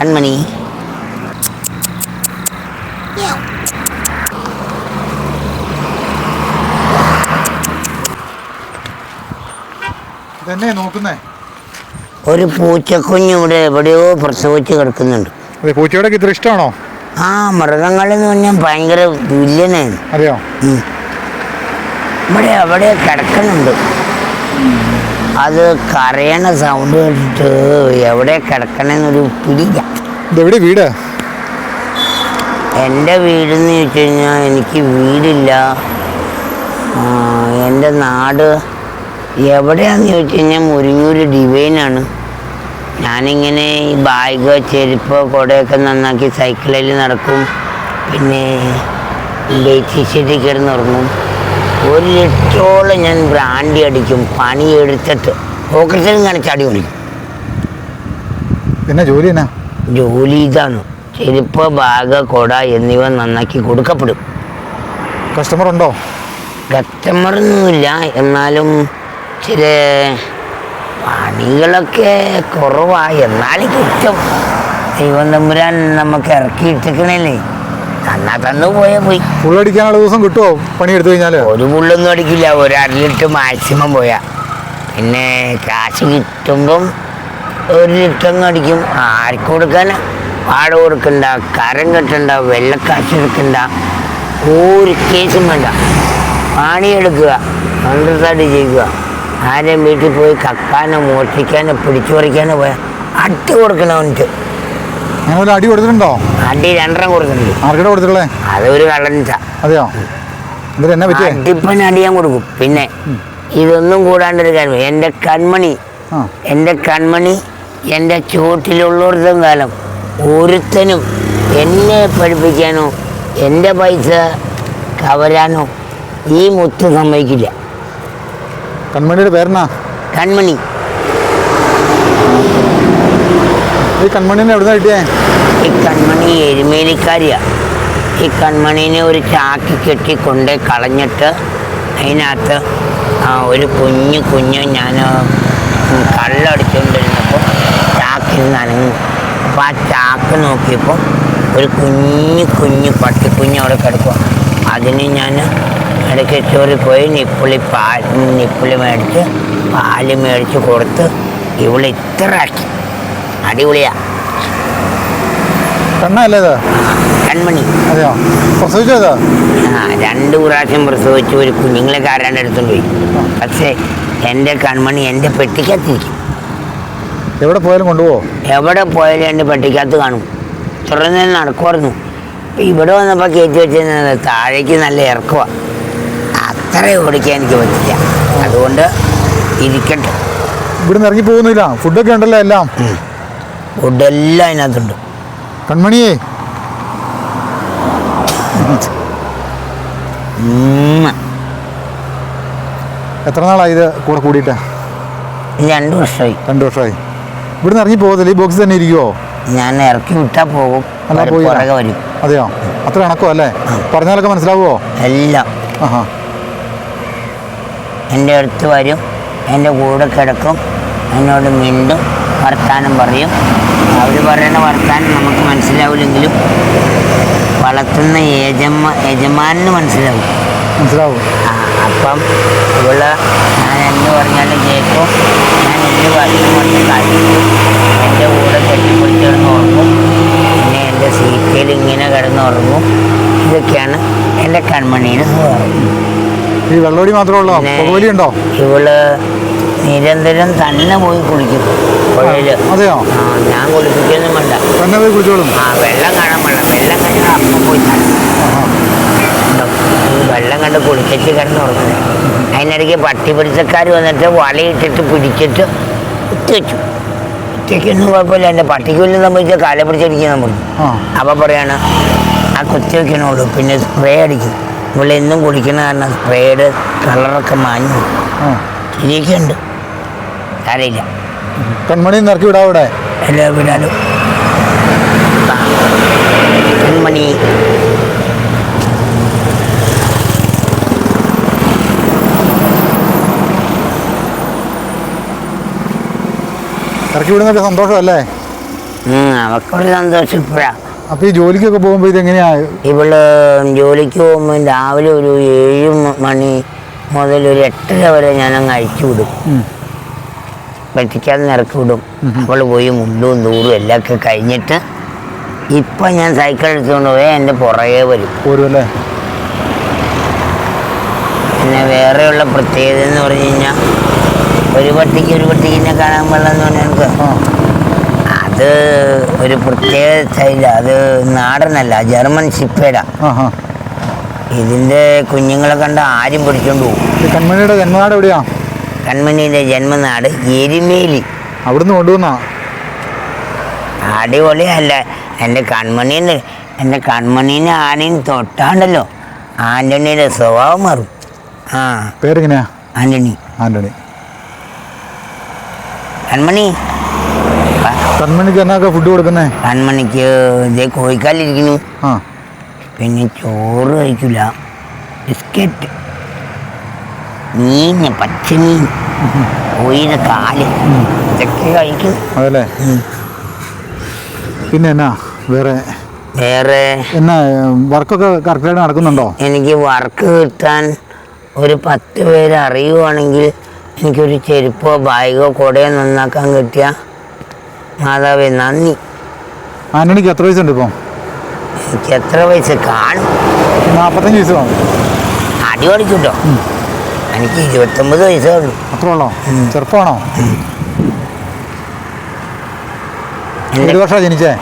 കൺമണി. ഇതെന്നെ നോക്കുന്നേ? ഒരു പൂച്ചക്കുഞ്ഞ് ഇവിടെ എവിടെയോ പ്രസവിച്ച് കിടക്കുന്നുണ്ട്. പൂച്ചയോടെ ഇത്ര ഇഷ്ടമാണോ? ആ, മൃഗങ്ങളെന്ന് പറഞ്ഞാൽ ഭയങ്കര വില്ലനാണ്. അറിയോ? ഇവിടെ എവിടെ കിടക്കുന്നുണ്ട്. അത് കരയണ സൗണ്ട് കേട്ടിട്ട് എവിടെ കിടക്കണമെന്നൊരു പിടിയില്ല. ഇതെവിടെ വീട്? എൻ്റെ വീടെന്ന് ചോദിച്ചു കഴിഞ്ഞാൽ എനിക്ക് വീടില്ല. എൻ്റെ നാട് എവിടെയാണെന്ന് ചോദിച്ചു കഴിഞ്ഞാൽ മുരിങ്ങൂര് ഡിവൈനാണ്. ഞാനിങ്ങനെ ഈ ബാഗ്, ചെരുപ്പ്, കുടയൊക്കെ നന്നാക്കി സൈക്കിളിൽ നടക്കും. പിന്നെ ബേച്ചി ഷെഡിൽ കിടന്നുറങ്ങും. 1 ലിറ്ററോളം ഞാൻ ബ്രാൻഡി അടിക്കും. പണിയെടുത്തിട്ട് പോക്കറ്റിലും ഞാൻ ചാടി കുടിക്കും. പിന്നെ ജോലി എന്നാ? ജോലി ഇതാണ്. ചെരുപ്പ്, ബാഗ്, കുട എന്നിവ നന്നാക്കി കൊടുക്കപ്പെടും. കസ്റ്റമർ ഉണ്ടോ? കസ്റ്റമറൊന്നുമില്ല, എന്നാലും ചില പണികളൊക്കെ കുറവായി. എന്നാലും കിട്ടും. ദൈവം തമ്പുരാൻ നമുക്ക് ഇറക്കിയിട്ടിരിക്കണല്ലേ. തന്നു പോയി. ഫുള്ളടിക്കാനുള്ള ദിവസം കിട്ടുമോ പണിയെടുത്തു കഴിഞ്ഞാൽ? ഒരു ഫുള്ളൊന്നും അടിക്കില്ല. 1.5 ലിറ്റർ മാക്സിമം പോയാ. പിന്നെ കാശ് കിട്ടുമ്പം 1 ലിറ്ററൊന്നും അടിക്കും. ആർക്ക് കൊടുക്കാൻ? വാടക കൊടുക്കണ്ട, കരം കെട്ടണ്ട, വെള്ളക്കാശ് എടുക്കണ്ട, ഒരു കേസും വേണ്ട. പണിയെടുക്കുക, സ്വന്തത്തായിട്ട് ചെയ്യുക. ആരെയും വീട്ടിൽ പോയി കക്കാനോ മോഷ്ടിക്കാനോ പിടിച്ചു പറിക്കാനോ പോയാൽ അടി കൊടുക്കണം. അവനിക്ക് അടി കൊടുത്തിട്ടുണ്ടോ? അടി 2 കൊടുത്തിട്ടുണ്ട്. ആർക്കിടെ കൊടുത്തിട്ടുള്ളേ? അതൊരു കള്ളൻച. അതെയോ? അടിപ്പൻ അടിയാൻ കൊടുക്കും. പിന്നെ ഇതൊന്നും കൂടാണ്ടൊരു കാര്യം, എൻ്റെ കൺമണി എൻ്റെ ചുവട്ടിലുള്ളിടത്തും കാലം ഒരുത്തനും എന്നെ പഠിപ്പിക്കാനോ എൻ്റെ പൈസ കവരാനോ ഈ മുത്ത് സമ്മതിക്കില്ല. കൺമണിയുടെ പേരെന്നാ? കൺമണി. ഈ കൺമണിനെ എവിടുന്നാ കിട്ടിയേ? ഈ കൺമണി എരുമേലിക്കാരിയാ. ഈ കൺമണീനെ ഒരു ചാക്കി കെട്ടി കൊണ്ടേ കളഞ്ഞിട്ട് അതിനകത്ത് ഒരു കുഞ്ഞ് ഞാൻ കള്ളടിച്ചുകൊണ്ടിരുന്നപ്പോൾ ചാക്കിൽ നനഞ്ഞു. അപ്പോൾ ആ ചാക്ക് നോക്കിയപ്പോൾ ഒരു കുഞ്ഞ് പട്ടിക്കുഞ്ഞ് അവിടെ കിടക്കുക. അതിന് ഞാൻ ഇടയ്ക്ക് സ്റ്റോറിൽ പോയി നിപ്പിളി മേടിച്ച് പാല് മേടിച്ച് കൊടുത്ത് ഇവിടെ ഇത്ര ആക്കി. അടിപൊളിയാ. കണ്ണല്ലേ? കൺമണി. അതെയോ? പ്രസവിച്ചോ? 2 പ്രാവശ്യം പ്രസവിച്ച് ഒരു കുഞ്ഞുങ്ങളൊക്കെ ആരാണ്ട് എടുത്തുകൊണ്ട് പോയി. പക്ഷേ എൻ്റെ കൺമണി എൻ്റെ പെട്ടിക്കകത്തിരിക്കും. എവിടെ പോയാലും കൊണ്ടുപോകോ? എവിടെ പോയാലും എൻ്റെ പെട്ടിക്കകത്ത് കാണും. തുറന്ന് നടക്കുമായിരുന്നു. ഇവിടെ വന്നപ്പോൾ കയറ്റി വെച്ചിരുന്നത് താഴേക്ക് നല്ല ഇറക്കുവാണ്. അത്ര ഓടിക്കാൻ എനിക്ക് പറ്റില്ല. അതുകൊണ്ട് ഇരിക്കട്ടെ. ഇവിടുന്ന് ഇറങ്ങി പോകുന്നില്ല? ഫുഡൊക്കെ ഉണ്ടല്ലോ? എല്ലാം ഫുഡെല്ലാം അതിനകത്തുണ്ട്. കൺമണിയേ, എത്ര നാളായി ഇത് കൂടെ കൂടിയിട്ട്? 2 വർഷമായി. 2 വർഷമായി. ഇവിടുന്ന് ഇറങ്ങി പോകത്തില്ല? ഈ ബോക്സിൽ തന്നെ ഇരിക്കുവോ? ഞാൻ ഇറക്കി വിട്ടാൽ പോകും, പുറകെ വരും. അതെയോ? അത്ര ഇണക്കോ അല്ലേ? പറഞ്ഞാലൊക്കെ മനസ്സിലാവുമോ? എല്ലാം. എൻ്റെ അടുത്ത് വരും, എൻ്റെ കൂടെ കിടക്കും, എന്നോട് മിണ്ടും, വർത്താനം പറയും. അവർ പറയുന്ന വർത്താനം നമുക്ക് മനസ്സിലാവില്ലെങ്കിലും വളർത്തുന്ന യജമാനന് മനസ്സിലാവും. അപ്പം ഇവിടെ ഞാൻ എന്ത് പറഞ്ഞാലും കേൾക്കും. ഞാൻ എന്ത് പറഞ്ഞ കഴിക്കും. എൻ്റെ കൂടെ കെട്ടിപ്പിടിച്ച് കിടന്നുറങ്ങും. പിന്നെ എൻ്റെ സീറ്റയിൽ ഇങ്ങനെ കിടന്നുറങ്ങും. ഇതൊക്കെയാണ് എൻ്റെ കൺമണിയുടെ സ്വഭാവം. ഈ വെള്ളോടി മാത്രമുള്ളോ? ഇവള് നിരന്തരം തന്നെ പോയി കുളിക്കും പുഴയില്. അതെയോ? ഞാൻ കുളിപ്പിക്കൊന്നും വേണ്ട, തന്നെ പോയി കുളിച്ചോളും. വെള്ളം കാണാൻ വേണം. വെള്ളം കഴിഞ്ഞാൽ അപ്പം പോയി വെള്ളം കണ്ട് കുളിച്ചിട്ട് കിടന്നുറങ്ങുന്നത്. അതിനിടയ്ക്ക് പട്ടി പിടിച്ചക്കാർ വന്നിട്ട് വലയിട്ടിട്ട് പിടിച്ചിട്ട് വെച്ചു. ഒറ്റയ്ക്കൊന്നും കുഴപ്പമില്ല. എൻ്റെ പട്ടിക്ക് വല്ലതും സംഭവിച്ചാൽ കാലെ പിടിച്ചടിക്കാൻ നമ്മൾ. അപ്പം പറയാണ് ആ കുത്തി വയ്ക്കണുള്ളൂ. പിന്നെ സ്പ്രേ അടിക്കും. ഇവിടെ എന്നും കുടിക്കണ കാരണം സ്പ്രേയുടെ കളറൊക്കെ മാഞ്ഞു. ശരിയൊക്കെ ഉണ്ട്, അറിയില്ല. കൺമണി ഇറക്കി വിടാം ഇവിടെ? എല്ലാ വിടാലും. കൺമണി ഇറക്കി വിടുന്നൊക്കെ സന്തോഷമല്ലേ? അവക്കൊരു സന്തോഷം ഇപ്പോഴാ. അപ്പോൾ ഈ ജോലിക്കൊക്കെ പോകുമ്പോൾ ഇതെങ്ങനെയാ? ഇവള് ജോലിക്ക് പോകുമ്പോൾ രാവിലെ ഒരു 7 മണി മുതൽ ഒരു 8:30 വരെ ഞാനങ്ങ് അഴിച്ചു വിടും. വെട്ടിക്കാതെ ഇറക്കി വിടും. അവൾ പോയി മുണ്ടും ദൂറും എല്ലാം കഴിഞ്ഞിട്ട് ഇപ്പം ഞാൻ സൈക്കിൾ എടുത്തുകൊണ്ട് പോയാൽ എൻ്റെ പുറകെ വരും. പോരുമല്ലേ? പിന്നെ വേറെയുള്ള പ്രത്യേകത എന്ന് പറഞ്ഞു കഴിഞ്ഞാൽ ഒരു പട്ടിക്കിനെ കാണാൻ പാടില്ലെന്ന് പറഞ്ഞാൽ എനിക്ക് അത് ഒരു പ്രത്യേക സ്റ്റൈല. അത് നാടനല്ല, ജർമ്മൻ ഷിപ്പേഡാ. ഇതിൻ്റെ കുഞ്ഞുങ്ങളെ കണ്ട ആരും പിടിച്ചോണ്ട് പോകും. കൺമണിയുടെ ജന്മനാട് എവിടെയാ? കൺമണിയുടെ ജന്മനാട് എരുമേലി. അവിടുന്ന് കൊണ്ടുവന്നാ? അടിപൊളിയല്ല. എൻ്റെ കൺമണീനെ ആനയും തൊട്ടാണ്ടല്ലോ ആൻ്റണിയുടെ സ്വഭാവം മാറും. പേരെങ്ങനെയാ? ആൻ്റണി. കൺമണിക്ക് എന്നാ ഫുഡ് കൊടുക്കുന്നേ? കൺമണിക്ക് ഇതേ കോഴിക്കാലിരിക്കുന്നു. പിന്നെ ചോറ് കഴിക്കില്ല, ബിസ്ക്കറ്റ്, മീൻ, പച്ചമീൻ, കോഴിയുടെ കാല് ഇതൊക്കെ കഴിക്കും. അതല്ലേ? പിന്നെ എന്നാ വേറെ എന്നാ വർക്കൊക്കെ കറക്റ്റായിട്ട് നടക്കുന്നുണ്ടോ? എനിക്ക് വർക്ക് കിട്ടാൻ ഒരു 10 പേര് അറിയുവാണെങ്കിൽ എനിക്കൊരു ചെരുപ്പോ ബാഗോ കുടയോ നന്നാക്കാൻ കിട്ടിയ മാതാവേ നന്ദി. ആന്റണിക്ക് എത്ര വയസ്സുണ്ട് ഇപ്പം? എനിക്ക് എത്ര വയസ്സ് കാണും? 45 വയസ്സ് കാണും. അടി പഠിച്ചുട്ടോ. എനിക്ക് 29 വയസ്സേ ഉള്ളൂ. അത്ര ഉള്ളോ? ചെറുപ്പമാണോ? 7 വർഷമാണ് ജനിച്ചേ?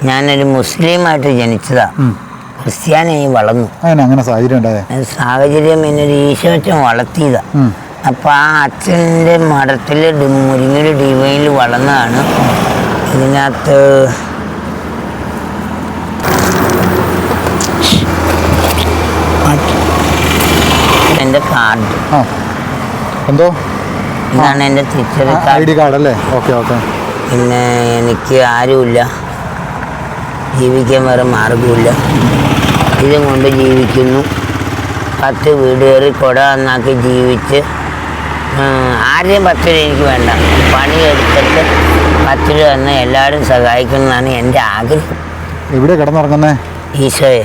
ഞാനൊരു മുസ്ലിമായിട്ട് ജനിച്ചതാ, ക്രിസ്ത്യാനിയായി വളർന്നു. അങ്ങനെ സാഹചര്യം എന്നൊരു ഈശോച്ചൻ വളർത്തിയതാ. അപ്പം ആ അച്ഛൻ്റെ മഠത്തിൽ മുരിങ്ങൊരു ഡിവൈനിൽ വളർന്നതാണ്. ഇതിനകത്ത് എൻ്റെ കാർഡ്. എന്തോ? ഇതാണ് എൻ്റെ തിരിച്ചറിയൽ കാർഡ് അല്ലേ? പിന്നെ എനിക്ക് ആരുമില്ല, ജീവിക്കാൻ വേറെ മാർഗമില്ല. ഇതും കൊണ്ട് ജീവിക്കുന്നു. 10 വീട് കയറി കുട നന്നാക്കി ജീവിച്ച് ആരെയും 10 രൂപ എനിക്ക് വേണ്ട, പണിയെടുത്തിട്ട് 10 രൂപ തന്ന് എല്ലാവരും സഹായിക്കുന്നതാണ് എൻ്റെ ആഗ്രഹം. എവിടെ കിടന്നുറങ്ങുന്നേ? ഈശോയെ,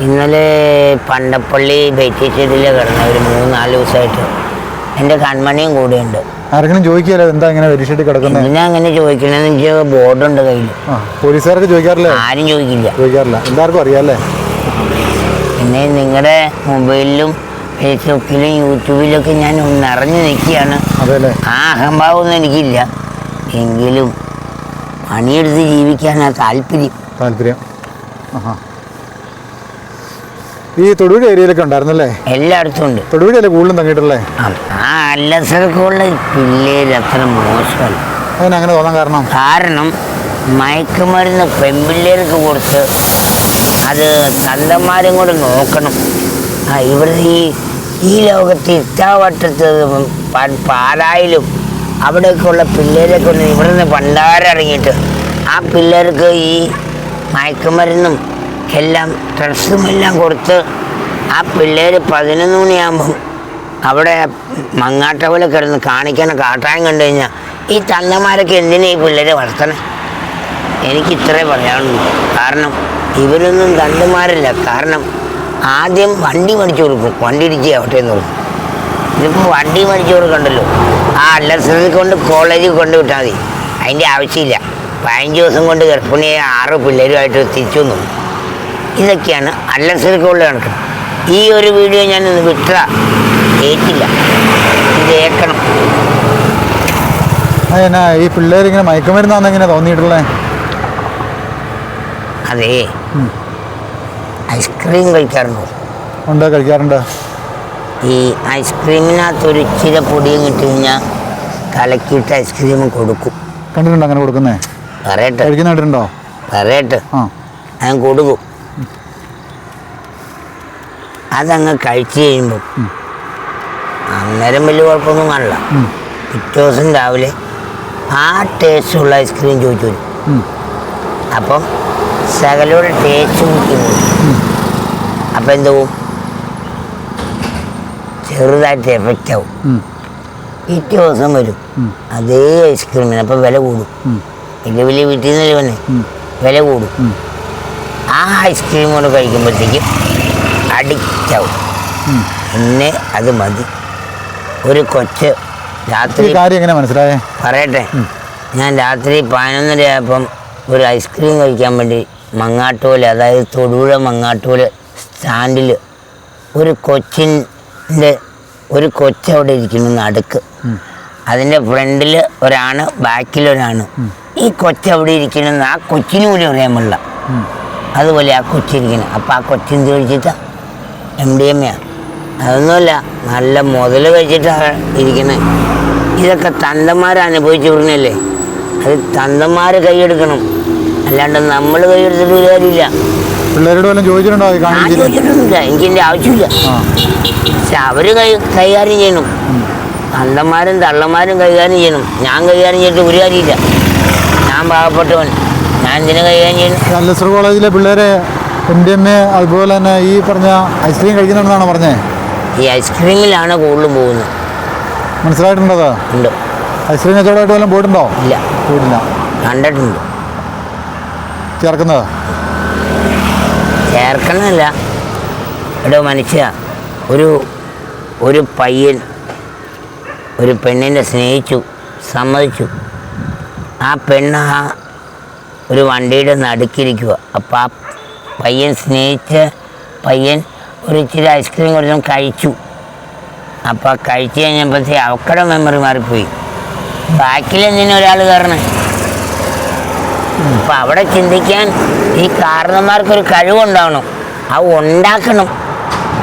ഇന്നലെ പണ്ടപ്പള്ളി ബെറ്റിഷെഡിൽ കിടന്ന ഒരു 3-4 ദിവസമായിട്ട് എൻ്റെ കൺമണിയും കൂടെയുണ്ട്. ആരെങ്കിലും ചോദിക്കാലോ എന്താ ഇങ്ങനെ വെരിഷെഡിൽ കിടക്കുന്നത്? ഞാൻ അങ്ങനെ ചോദിക്കണമെന്ന് വെച്ചാൽ ബോർഡുണ്ട് കയ്യിൽ. പോലീസുകാർക്ക് ചോദിക്കാറില്ലേ? ആരും ചോദിക്കില്ല. എല്ലാവർക്കും അറിയാല്ലേ? പിന്നെ നിങ്ങളുടെ മൊബൈലിലും ഫേസ്ബുക്കിലും യൂട്യൂബിലൊക്കെ ഞാൻ നിറഞ്ഞു നിൽക്കുകയാണ്. ആ അഹംഭാവമൊന്നും എനിക്കില്ല, എങ്കിലും പണിയെടുത്ത് ജീവിക്കാനാണ് താല്പര്യം. ഈ തൊടുപുഴ ഏരിയയിലൊക്കെ ഉണ്ടായിരുന്നല്ലേ? എല്ലായിടത്തും ഉണ്ട്. തൊടുപുഴയല്ലേ കൂടുതലും തങ്ങിയിട്ടല്ലേ? ആ അല്ലസരക്കുള്ള പിള്ളേര് അത്ര മോശമല്ല. അങ്ങനെ തോന്നാൻ കാരണം മയക്കുമരുന്ന് പെൺപിള്ളേർക്ക് കൊടുത്ത് അത് തന്തന്മാരും കൂടെ നോക്കണം. ഇവിടെ ഈ ലോകത്ത് ഇത്താവട്ടത്ത് പാലായിലും അവിടെയൊക്കെയുള്ള പിള്ളേരെ കൊണ്ട് ഇവിടെ നിന്ന് പണ്ടാരടങ്ങിയിട്ട് ആ പിള്ളേർക്ക് ഈ മയക്കുമരുന്നും എല്ലാം ഡ്രസ്സും എല്ലാം കൊടുത്ത് ആ പിള്ളേർ 11 മണിയാകുമ്പം അവിടെ മങ്ങാട്ട പോലെ കിടന്ന് കാണിക്കണ കാട്ടായം കണ്ടു കഴിഞ്ഞാൽ ഈ തന്നമാരൊക്കെ എന്തിനാ ഈ പിള്ളേരെ വളർത്തണേ? എനിക്ക് ഇത്രേ പറയാനുള്ളൂ. കാരണം ഇവരൊന്നും തണ്ടുമാരല്ല. കാരണം ആദ്യം വണ്ടി മേടിച്ചു കൊടുക്കും, വണ്ടി ഇടിച്ച് ആവട്ടെ എന്ന് പറയും. ഇതിപ്പോൾ വണ്ടി മേടിച്ചു കൊടുക്കണ്ടല്ലോ, ആ അല്ലസരത്തിൽ കൊണ്ട് കോളേജിൽ കൊണ്ട് വിട്ടാൽ മതി. അതിൻ്റെ ആവശ്യമില്ല. 15 ദിവസം കൊണ്ട് ഗർഭിണിയെ 6 പിള്ളേരുമായിട്ട് തിരിച്ചു വന്നു. ഇതൊക്കെയാണ് അല്ലസരക്കുള്ള കണക്ക്. ഈ ഒരു വീഡിയോ ഞാനൊന്ന് വിട്ടാ ഏറ്റില്ല, ഇത് ഏക്കണം. ഈ പിള്ളേരിങ്ങനെ മയക്കുമരുന്നാന്ന് എങ്ങനെ തോന്നിയിട്ടുള്ളേ? അതേ, ഐസ്ക്രീം കഴിക്കാറുണ്ടോ? കഴിക്കാറുണ്ട്. ഈ ഐസ്ക്രീമിനകത്ത് ഒരു ഇച്ചിരി പൊടിയും കിട്ടി കഴിഞ്ഞാൽ കലക്കിയിട്ട് ഐസ്ക്രീം കൊടുക്കും. കണ്ടിട്ടുണ്ടോ അങ്ങനെ കൊടുക്കുന്നേ? പറയട്ടെ, ഞാൻ കൊടുക്കും. അതങ്ങ് കഴിച്ചു കഴിയുമ്പോൾ അന്നേരം വലിയ കുഴപ്പമൊന്നും കാണില്ല. പിറ്റേ ദിവസം രാവിലെ ആ ടേസ്റ്റുള്ള ഐസ്ക്രീം ചോദിച്ചു വരും. അപ്പം സകലയുടെ ടേസ്റ്റ് കൂട്ടി പോകും. അപ്പം എന്താവും? ചെറുതായിട്ട് എഫക്റ്റ് ആവും. പിറ്റേ ദിവസം വരും അതേ ഐസ്ക്രീമിന്. അപ്പം വില കൂടും. വലിയ വലിയ വീട്ടിൽ നിന്ന് വന്നെ വില കൂടും. ആ ഐസ്ക്രീം കൊണ്ട് കഴിക്കുമ്പോഴത്തേക്കും അഡിക്റ്റാവും. പിന്നെ അത് മതി. ഒരു കൊച്ച് രാത്രി എങ്ങനെ മനസ്സിലായേ പറയട്ടെ, ഞാൻ രാത്രി 11:30 ആയപ്പം ഒരു ഐസ്ക്രീം കഴിക്കാൻ വേണ്ടി മങ്ങാട്ടുപോലെ, അതായത് തൊടുപുഴ മങ്ങാട്ടുപോലെ സ്റ്റാൻഡിൽ ഒരു കൊച്ചവിടെ ഇരിക്കുന്നു നടുക്ക്. അതിൻ്റെ ഫ്രണ്ടിൽ ഒരാണ്, ബാക്കിലൊരാണ്. ഈ കൊച്ചവിടെ ഇരിക്കണമെന്ന് ആ കൊച്ചിന് പോലും അറിയാൻ പാടില്ല. അതുപോലെ ആ കൊച്ചിരിക്കണം. അപ്പം ആ കൊച്ചിന് കഴിച്ചിട്ടാ MDMA. അതൊന്നുമല്ല, നല്ല മുതൽ കഴിച്ചിട്ടാണ് ഇരിക്കുന്നത്. ഇതൊക്കെ തന്തന്മാർ അനുഭവിച്ചു വിടുന്നല്ലേ. അത് തന്തന്മാർ കൈയെടുക്കണം, അല്ലാണ്ട് നമ്മൾ കൈയെടുത്തിട്ട് ഒരു കാര്യമില്ല. പിള്ളേരോട് വല്ലതും ചോദിച്ചിട്ടുണ്ടോ? ഞാൻ ചോദിച്ചിട്ടൊന്നുമില്ല, എനിക്കെൻ്റെ ആവശ്യമില്ല. പക്ഷെ അവർ കൈകാര്യം ചെയ്യണം. തന്തന്മാരും തള്ളന്മാരും കൈകാര്യം ചെയ്യണം. ഞാൻ കൈകാര്യം ചെയ്തിട്ട് ഒരു കാര്യമില്ല. ഞാൻ പാവപ്പെട്ടവൻ, ഞാൻ എന്തിനു കൈകാര്യം ചെയ്യണം? അല്ലസർ കോളേജിലെ പിള്ളേരെ MDMA അതുപോലെ തന്നെ ഈ പറഞ്ഞ ഐസ്ക്രീം കഴിക്കുന്നുണ്ടെന്നാണ് പറഞ്ഞത്. ഈ ഐസ്ക്രീമിലാണ് കൂടുതലും പോകുന്നത്. മനസ്സിലായിട്ടുണ്ടോ? ഉണ്ട്. ഐസ്ക്രീം കച്ചവടമായിട്ട് വല്ലതും പോയിട്ടുണ്ടോ? ഇല്ല, പോയിട്ടില്ല. കണ്ടിട്ടുണ്ട്. ചേർക്കുന്നത് ചേർക്കണമല്ല, ഇവിടെ മനുഷ്യ ഒരു പയ്യൻ ഒരു പെണ്ണിനെ സ്നേഹിച്ചു, സമ്മതിച്ചു. ആ പെണ്ണ് ഒരു വണ്ടിയുടെ നടുക്കിരിക്കുക. അപ്പം ആ പയ്യൻ സ്നേഹിച്ച പയ്യൻ ഒരു ഇച്ചിരി ഐസ്ക്രീം കുറച്ചും കഴിച്ചു. അപ്പോൾ കഴിച്ച് കഴിഞ്ഞപ്പോഴത്തേക്ക് അവക്കടെ മെമ്മറി മാറിപ്പോയി. ബാക്കിൽ എന്തിനും ഒരാൾ കയറണേ? അപ്പം അവിടെ ചിന്തിക്കാൻ ഈ കാരണന്മാർക്കൊരു കഴിവുണ്ടാവണം. അത് ഉണ്ടാക്കണം.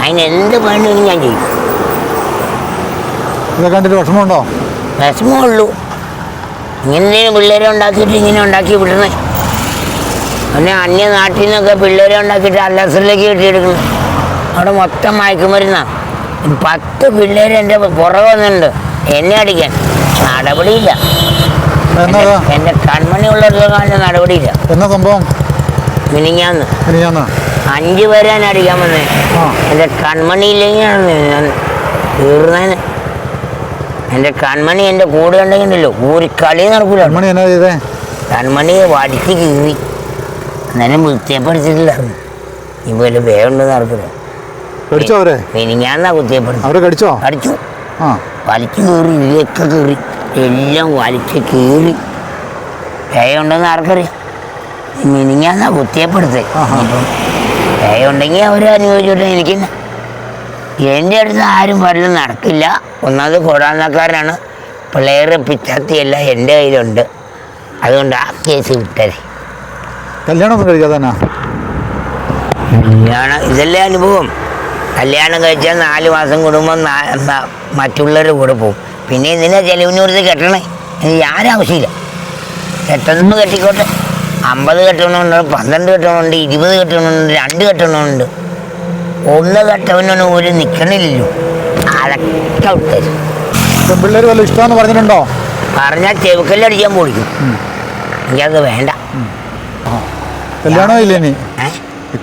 അതിനെന്ത് വേണമെങ്കിലും ഞാൻ ചെയ്യും. ഇതൊക്കെ കണ്ടിട്ട് വിഷമമുണ്ടോ? വിഷമമുള്ളൂ. ഇങ്ങനെ പിള്ളേരെ ഉണ്ടാക്കിയിട്ട് ഇങ്ങനെ ഉണ്ടാക്കി വിടണേ. പിന്നെ അന്യനാട്ടിൽ നിന്നൊക്കെ പിള്ളേരെ ഉണ്ടാക്കിയിട്ട് അല്ലസറിലേക്ക് കെട്ടിയെടുക്കണം. അവിടെ മൊത്തം മയക്കുമരുന്നാണ്. 10 പിള്ളേർ എൻ്റെ പുറകെ വന്നിട്ടുണ്ട് എന്നെ അടിക്കാൻ. നടപടിയില്ല. എൻ്റെ കൺമണി ഉള്ളതിൻ്റെ നടപടിയില്ല. എന്നാ സംഭവം? മിനിങ്ങാന്ന് 5 പേരെ ഞാൻ അടിക്കാൻ വന്നേ. എൻ്റെ കൺമണിയില്ലെങ്കിൽ ഞാൻ തീർന്നേനെ. എൻ്റെ കൺമണി എൻ്റെ കൂടെ ഉണ്ടെങ്കിലല്ലോ ഒരു കളി നടക്കൂല. കൺമണി വടിച്ച് കീറി. എന്നാലും കുത്തിയപ്പെടുത്തിട്ടില്ലായിരുന്നു. ഇതുപോലെ വേഗമുണ്ടെന്ന് നടക്കില്ല. മിനിങ്ങാന്നാ കുത്തിയപ്പെടുത്തി. കടിച്ചു. വലിച്ചു കീറി, ഇതിലൊക്കെ കീറി, എല്ലാം വലിച്ച് കീറി. വേഗമുണ്ടെന്ന് ആർക്കറിയാം? മിനിങ്ങാന്നാ കുത്തിയപ്പെടുത്തേ. അപ്പം വേഗമുണ്ടെങ്കിൽ അവർ അനുഭവിച്ചോട്ടെ. എനിക്ക് എൻ്റെ അടുത്ത് ആരും വല്ലതും നടക്കില്ല. ഒന്നാമത് കൊടാന്നക്കാരനാണ്. പിള്ളേർ പിച്ചാത്തിയല്ല എൻ്റെ കയ്യിലുണ്ട്. അതുകൊണ്ട് ആ കേസ് വിട്ടേ. കല്യാണം കഴിക്കാതെ ഇതല്ലേ അനുഭവം. കല്യാണം കഴിച്ചാൽ 4 മാസം കൂടുമ്പോൾ മറ്റുള്ളവരുടെ കൂടെ പോകും. പിന്നെ ഇതിനെ ചെലവിനോർത്ത് കെട്ടണേ. എനിക്ക് ആരാവശ്യമില്ല. കെട്ടണമെന്ന് കെട്ടിക്കോട്ടെ. 50 കെട്ടണമുണ്ട്, 12 കെട്ടണമുണ്ട്, 20 കെട്ടണമുണ്ട്, 2 കെട്ടണമുണ്ട്. 1 കെട്ടവനൊന്നും ഒരു നിൽക്കണില്ലല്ലോ. അതൊക്കെ വിട്ടേരും. പിള്ളേർ വല്ല ഇഷ്ടമെന്ന് പറഞ്ഞിട്ടുണ്ടോ? പറഞ്ഞാൽ ചെവുക്കല്ലടിക്കാൻ പൊളിക്കും. എനിക്കത് വേണ്ട. കല്യാണം ഇല്ല ഇനി?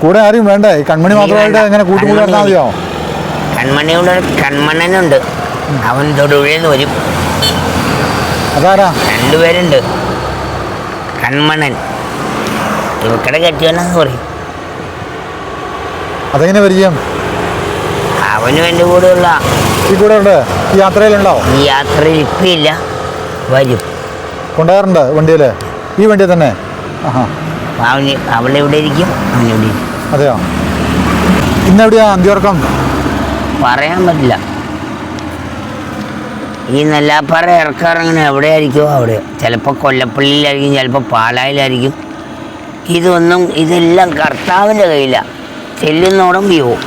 കൂടെ ആരും വേണ്ട. ഈ കൺമണി മാത്രമായിട്ട് എങ്ങനെ കൂട്ടുകൂടി നടന്നാൽ മതിയോ? കൺമണിയുടെ കൺമണനുണ്ട്. അവൻ തൊടുപുഴയിൽ വരും. അതാരാ? 2 പേരുണ്ട്. കൺമണൻ ഇവക്കടെ കെട്ടിയോണെന്ന് പറയും. അതെങ്ങനെ പരിചയം? അവനും എൻ്റെ കൂടെ ഉള്ള ഈ കൂടെ ഉണ്ട്. ഈ യാത്രയിലുണ്ടോ? ഈ യാത്രയിൽ ഇപ്പം ഇല്ല, വരും. കൊണ്ടുപോകാറുണ്ട് വണ്ടിയിൽ? ഈ വണ്ടിയിൽ തന്നെ? അവളെവിടെ ഇരിക്കും, അവനെവിടെ ഇരിക്കും. അതെയോ? ഇന്നെവിടെയാ അന്തിയുറക്കം? പറയാൻ പറ്റില്ല. ഈ നെല്ലാപ്പാറ ഇറക്കാറങ്ങനെ എവിടെയായിരിക്കും അവിടെ. ചിലപ്പോൾ കൊല്ലപ്പള്ളിയിലായിരിക്കും, ചിലപ്പോൾ പാലായിലായിരിക്കും. ഇതെല്ലാം കർത്താവിൻ്റെ കയ്യിലാണ്. ചെല്ലുന്നോടം പോവും.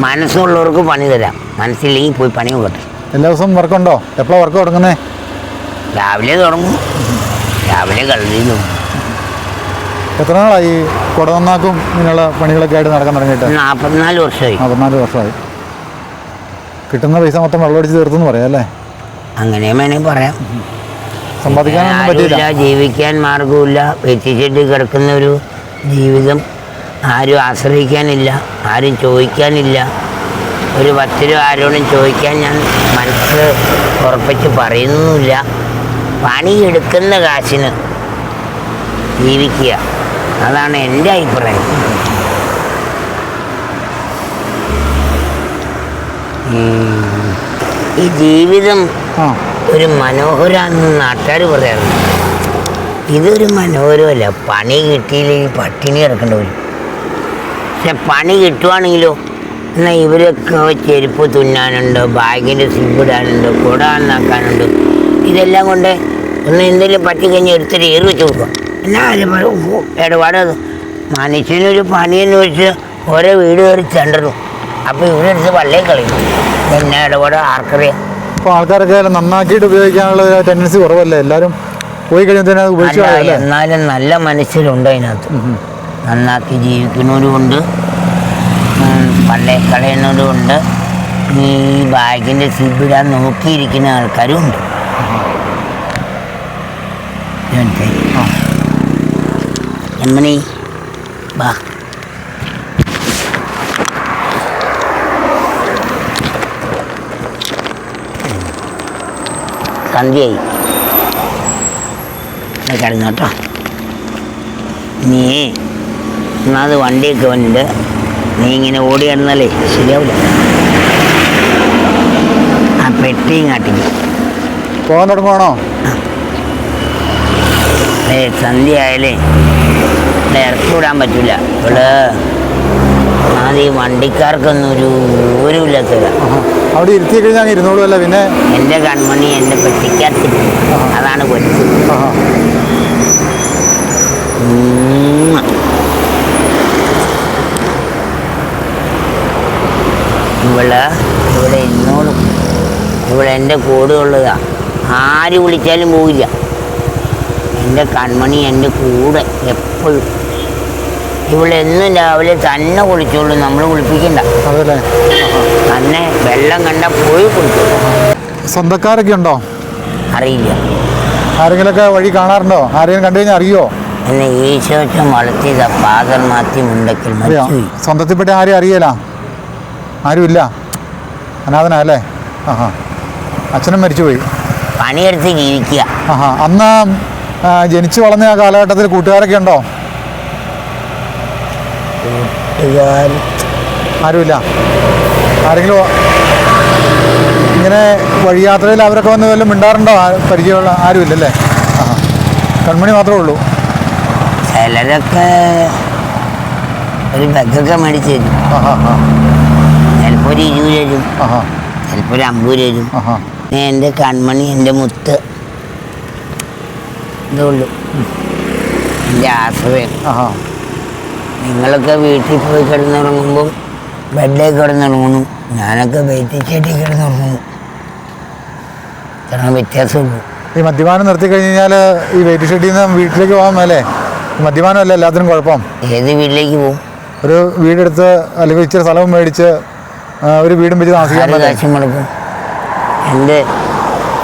മനസ്സുള്ളവർക്ക് പണി തരാം, മനസ്സില്ലെങ്കിൽ പോയി പണി നോക്കട്ടെ. എല്ലാ ദിവസവും വർക്കുണ്ടോ? എപ്പോഴാണ് വർക്ക് തുടങ്ങുന്നത്? രാവിലെ തുടങ്ങും, രാവിലെ കളരിയിലും. എത്ര നാളായി കുട നന്നാക്കും ഇങ്ങനെയുള്ള പണികളൊക്കെ ആയിട്ട് നടക്കാൻ തുടങ്ങിയിട്ട്? 44 വർഷമായി. 44 വർഷമായി. കിട്ടുന്ന പൈസ മൊത്തം വെള്ളമടിച്ച് തീർത്തെന്ന് പറയാം അല്ലേ? അങ്ങനെ വേണമെങ്കിൽ പറയാം. സമ്പാദിക്കാനൊന്നും പറ്റില്ല. ജീവിക്കാൻ മാർഗമില്ല. വെച്ചിട്ട് കിടക്കുന്ന ഒരു ജീവിതം. ആരും ആശ്രയിക്കാനില്ല, ആരും ചോദിക്കാനില്ല. ഒരു 10 രൂപ ആരോടും ചോദിക്കാൻ ഞാൻ മനസ്സ് ഉറപ്പിച്ച് പറയുന്നൊന്നുമില്ല. പണിയെടുക്കുന്ന കാശിന് ജീവിക്കുക, അതാണ് എൻ്റെ അഭിപ്രായം. ഈ ജീവിതം ഒരു മനോഹരമാണെന്ന് നാട്ടുകാർ പറയാറുണ്ട്. ഇതൊരു മനോഹരമല്ല. പണി കിട്ടിയില്ലെങ്കിൽ പട്ടിണി കിടക്കേണ്ടി വരും. പക്ഷെ പണി കിട്ടുവാണെങ്കിലോ എന്നാൽ ഇവരൊക്കെ ചെരുപ്പ് തുന്നാനുണ്ട്, ബാഗിൻ്റെ സിബിടാനുണ്ട്, കുട നന്നാക്കാനുണ്ട്. ഇതെല്ലാം കൊണ്ട് ഒന്ന് എന്തെങ്കിലും പറ്റിക്കഴിഞ്ഞാൽ എടുത്തിട്ട് ഏറി വെച്ച് കൊടുക്കുക. എന്നാലും ഇടപാട് മനുഷ്യനൊരു പണിയെന്ന് വെച്ച് ഓരോ വീട് കയറി ചെണ്ടറും. അപ്പോൾ ഇവരെടുത്ത് വള്ളേ കളയും. എന്നാ ഇടപാട് ആർക്കറിയാം. അപ്പോൾ ആൾക്കാരൊക്കെ നന്നാക്കിയിട്ട് ഉപയോഗിക്കാനുള്ള ടെൻഡൻസി കുറവല്ലേ? എല്ലാവരും പോയി കഴിയുമ്പോൾ ഉപയോഗിച്ചു. എന്നാലും നല്ല മനുഷ്യരുണ്ട് അതിനകത്ത്. നന്നാക്കി ജീവിക്കുന്നവരുമുണ്ട്, പള്ളേ കളയുന്നവരുമുണ്ട്, ഈ ബാഗിൻ്റെ സിബിടാൻ നോക്കിയിരിക്കുന്ന ആൾക്കാരും ഉണ്ട്. എമ്മണി ബാ. സന്ധ്യയായി, കിടന്നോട്ടോ. നീ ഒന്നാമത് വണ്ടിയൊക്കെ വന്നിട്ട് നീ ഇങ്ങനെ ഓടി കിടന്നാലേ ശരിയാവില്ല. ആ പെട്ടിയും കാട്ടിക്ക് പോകാൻ തുടങ്ങുവാണോ? സന്ധ്യ ആയാലേ ഇവിടെ ഇറക്കി വിടാൻ പറ്റില്ല. ഇവിടെ അത് ഈ വണ്ടിക്കാർക്കൊന്നും ഒരു വിവരമില്ലാത്തല്ല. അവിടെ ഇരുത്തി കഴിഞ്ഞാൽ ഇരുന്നോളൂ അല്ല. പിന്നെ എൻ്റെ കൺമണി എൻ്റെ പെട്ടിക്കകത്ത്, അതാണ് പഠിച്ചത്. ഇവിടെ ഇന്നോളും. ഇവിടെ എൻ്റെ കൂടെ ഉള്ളതാ. ആര് വിളിച്ചാലും പോവില്ല. എൻ്റെ കൺമണി എൻ്റെ കൂടെ എപ്പോഴും. ഇവിടെ എന്നും രാവിലെ തന്നെ കുളിച്ചോളൂ, നമ്മൾ കുളിപ്പിക്കണ്ട. തന്നെ വെള്ളം കണ്ടാൽ പോയി കുളിച്ചോളൂ. സ്വന്തക്കാരൊക്കെ ഉണ്ടോ? അറിയില്ല. ആരെങ്കിലൊക്കെ വഴി കാണാറുണ്ടോ? ആരെങ്കിലും കണ്ടു കഴിഞ്ഞാൽ അറിയോ? എന്നെ ഈശോച്ചം വളർത്തിയതാ ഫാദർ മാത്യു മുണ്ടക്കൽ. സ്വന്തത്തിൽപ്പെട്ട ആരെയും അറിയല? ആരുമില്ല, അനാഥനാ അല്ലേ? അച്ഛനും മരിച്ചുപോയി. പണിയെടുത്ത് ജീവിക്കുക. അന്ന് ജനിച്ചു വളർന്ന ആ കാലഘട്ടത്തിൽ കൂട്ടുകാരൊക്കെ ഉണ്ടോ? ആരുമില്ല. ആരെങ്കിലും ഇങ്ങനെ വഴിയാത്രയിൽ അവരൊക്കെ വന്ന് വല്ലതും മിണ്ടാറുണ്ടോ? പരിചയമുള്ള ആരുമില്ലല്ലേ? കൺമണി മാത്രമേ ഉള്ളൂ. ചിലരൊക്കെ ഒരു ബഗ്ഗൊക്കെ മേടിച്ച് തരും. ചിലപ്പോൾ ഒരു 20 തരും, ചിലപ്പോൾ ഒരു 50 തരും. എൻ്റെ കൺമണി, എൻ്റെ മുത്ത്, ഇതുള്ളൂ എൻ്റെ ആശ്രയം. നിങ്ങളൊക്കെ വീട്ടിൽ പോയി കിടന്നുറങ്ങുമ്പം ബെഡിലേക്ക് കിടന്നുറങ്ങുന്നു, ഞാനൊക്കെ വെയിറ്റിച്ചേട്ടി കിടന്നുറങ്ങുന്നു. ഇത്ര വ്യത്യാസമുള്ളൂ. ഈ മദ്യപാനം നിർത്തി കഴിഞ്ഞാൽ ഈ വെയിറ്റ് ഷെഡിൽ നിന്ന് വീട്ടിലേക്ക് പോകാൻ മേലേ? മദ്യപാനമല്ല എല്ലാത്തിനും കുഴപ്പം. ഏത് വീട്ടിലേക്ക് പോകും? ഒരു വീടെടുത്ത് അല്ലെങ്കിൽ ഇച്ചിരി സ്ഥലവും മേടിച്ച് ഒരു വീടും വെച്ച് താമസിക്കാൻ മുടക്കും.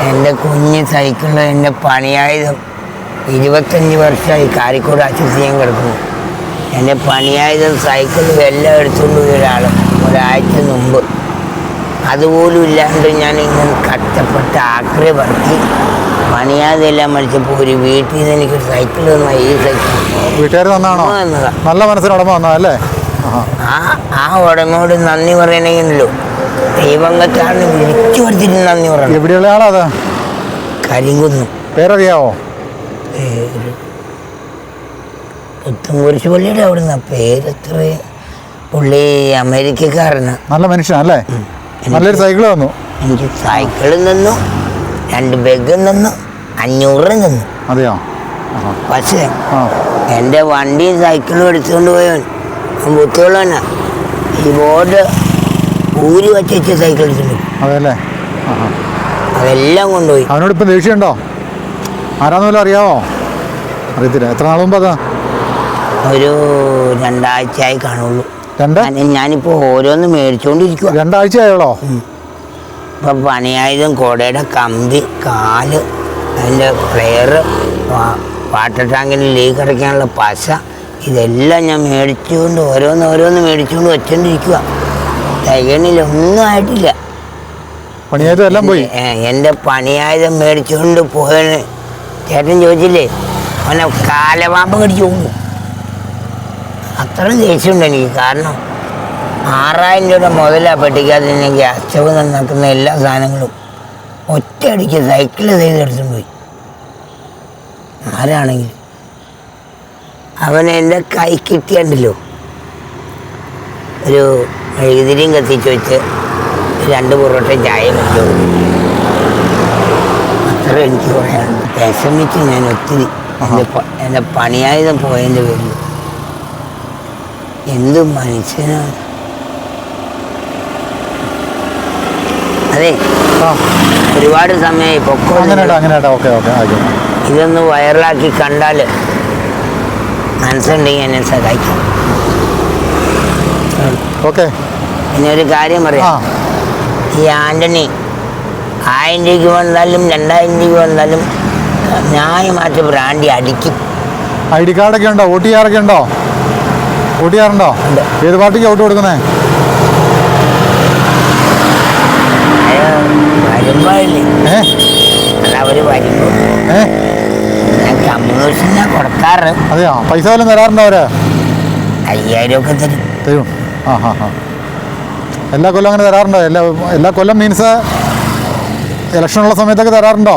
എൻ്റെ കുഞ്ഞ് സൈക്കിളിൽ എൻ്റെ പണിയായുധം 25 വർഷമായി കാരിക്കോട് ആശുപത്രിയും കിടക്കുന്നു. എൻ്റെ പണിയായുധം സൈക്കിളിൽ എല്ലാം എടുത്തുകൊണ്ട് പോയി ഒരാഴ്ച മുമ്പ്. അതുപോലും ഇല്ലാണ്ട് ഞാൻ ഇങ്ങനെ കഷ്ടപ്പെട്ട് ആക്രി പറക്കി പണിയാതെല്ലാം മരിച്ചപ്പോൾ ഒരു വീട്ടിൽ നിന്ന് എനിക്ക് സൈക്കിൾ തന്ന. ഈ സൈക്കിൾ വീട്ടുകാർ തന്നാണോ? നല്ല മനസ്സിനുടമ വന്നതല്ലേ? ആ ഉടമയോട് നന്ദി പറയണമെങ്കിലോ ദൈവങ്ങൾക്കാണ് വിളിച്ചു കൊടുത്തിട്ട് നന്ദി പറയണം. എവിടെയുള്ള ആളാ അത്? കരിങ്കുന്ന്. പേരറിയാവോ? പുത്തുംകുരിശ് പള്ളിയുടെ അവിടുന്ന്. പേരെത്ര? പുള്ളി അമേരിക്കക്കാരന്. നല്ല മനുഷ്യനല്ലേ? നല്ലൊരു സൈക്കിൾ തന്നു. എനിക്ക് സൈക്കിളിൽ നിന്നു, 2 ബെഗിൽ നിന്നു, 500 നിന്നു. അതെയോ? പക്ഷേ എൻ്റെ വണ്ടിയും സൈക്കിളും എടുത്തുകൊണ്ട് പോയവൻ ബുദ്ധിയുള്ള തന്നെ. ഈ ബോർഡ് ഊരി വച്ച സൈക്കിൾ എടുത്തിട്ടുണ്ട്. അതെല്ലേ? അതെല്ലാം കൊണ്ടുപോയി. അവനോട് ഇപ്പം ദേഷ്യമുണ്ടോ? ആരാന്ന് പോലും അറിയാവോ? അറിയത്തില്ല. എത്ര നാൾ മുമ്പ്? അതാ ഒരു 2 ആഴ്ചയായി കാണുള്ളൂ. ഞാനിപ്പോൾ ഓരോന്ന് മേടിച്ചുകൊണ്ടിരിക്കുക. 2 ആഴ്ചയായോളോ? ഇപ്പം പണിയായതും കുടയുടെ കമ്പി, കാല്, അതിൻ്റെ പ്ലെയർ, വാട്ടർ ടാങ്കിന് ലീക്ക് അടയ്ക്കാനുള്ള പശ, ഇതെല്ലാം ഞാൻ മേടിച്ചുകൊണ്ട് ഓരോന്ന് മേടിച്ചുകൊണ്ട് വെച്ചുകൊണ്ടിരിക്കുക. തയ്യണില്ല, ഒന്നും ആയിട്ടില്ല. പണിയായതും എല്ലാം പോയി. എൻ്റെ പണിയായുധം മേടിച്ചുകൊണ്ട് പോയെന്ന് ചേട്ടൻ ചോദിച്ചില്ലേ, അവനെ കാലപാമ്പ് കടിച്ചു പോകും. അത്രയും ദേഷ്യമുണ്ട് എനിക്ക്. കാരണം 6000 രൂപ മുതലാണ് പെട്ടിക്കാതെ തന്നെ ഗ്യാസ് സ്റ്റവ് നന്നാക്കുന്ന എല്ലാ സാധനങ്ങളും ഒറ്റയടിക്ക് സൈക്കിൾ ചെയ്തെടുത്തും പോയി. ആരാണെങ്കിൽ അവൻ എൻ്റെ കൈ കിട്ടിയണ്ടല്ലോ, ഒരു മെഴുകുതിരിയും കത്തിച്ച് വെച്ച് 2 പൊറോട്ടയും ചായയും വെച്ചു. അത്ര എനിക്ക് പറയാനുണ്ട്. വിഷമിച്ച് ഞാൻ ഒത്തിരി എൻ്റെ പണിയായുധം പോയതിൻ്റെ പേരിൽ. എന്ത് മനുഷ്യനാണ്. അതെ, ഒരുപാട് സമയമായി പൊക്കോ. ഇതൊന്ന് വൈറലാക്കി കണ്ടാൽ മനസ്സുണ്ടെങ്കിൽ എന്നെ സഹായിക്കും. പിന്നെ ഒരു കാര്യം പറയാം, ഈ ആൻ്റണി 1000 രൂപയ്ക്ക് വന്നാലും 2000 രൂപയ്ക്ക് വന്നാലും ന്യായമായിട്ട് ബ്രാൻഡി അടിക്കും. ID കാർഡൊക്കെ ഉണ്ടോ? വോട്ട് ചെയ്യാറൊക്കെ ഉണ്ടോ? വോട്ട് ചെയ്യാറുണ്ടോ? ഏത് പാർട്ടിക്ക് വോട്ട് കൊടുക്കുന്നേ? വരുമ്പോഴല്ലേ, അതവർ വരുമ്പോൾ ഞാൻ കമ്മ്യൂണിസ്റ്റിനാ കൊടുക്കാറ്. അതെയോ? പൈസ വല്ലതും തരാറുണ്ടോ അവര്? 5000 ഒക്കെ തരും. എല്ലാ കൊല്ലം അങ്ങനെ തരാറുണ്ടോ? എല്ലാ കൊല്ലം മീൻസ് ഇലക്ഷനുള്ള സമയത്തൊക്കെ തരാറുണ്ടോ?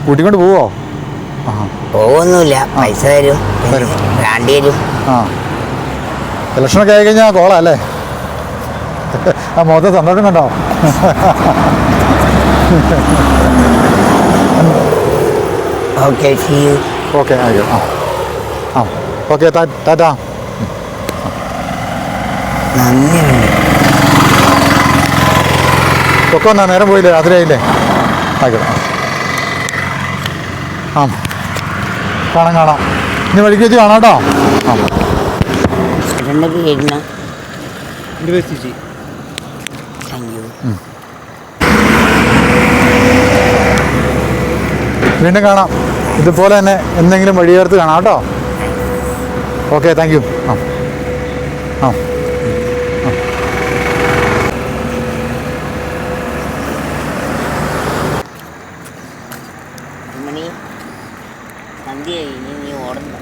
കൂട്ടിക്കൊണ്ട് പോവോ? പോകുന്നില്ല, പൈസ തരും, ബ്രാൻഡ് തരും. ഇലക്ഷനൊക്കെ ആയി കഴിഞ്ഞാൽ കോളാ അല്ലേ? ആ മുഖത്ത് സന്തോഷം കണ്ടോ? Okay, okay okay, Tata. നന്ദിയുണ്ട്. ഒക്കെ എന്നാ നേരം പോയില്ലേ? രാത്രിയായില്ലേ? ആയിക്കോട്ടെ. കാണാം. ഇനി വഴിക്ക് വെച്ച് കാണാം കേട്ടോ. വീണ്ടും കാണാം. ഇതുപോലെ തന്നെ എന്തെങ്കിലും വഴിയേർത്ത് കാണാം കേട്ടോ. Okay, thank you. സന്ധ്യ നീ ഓടുന്നു.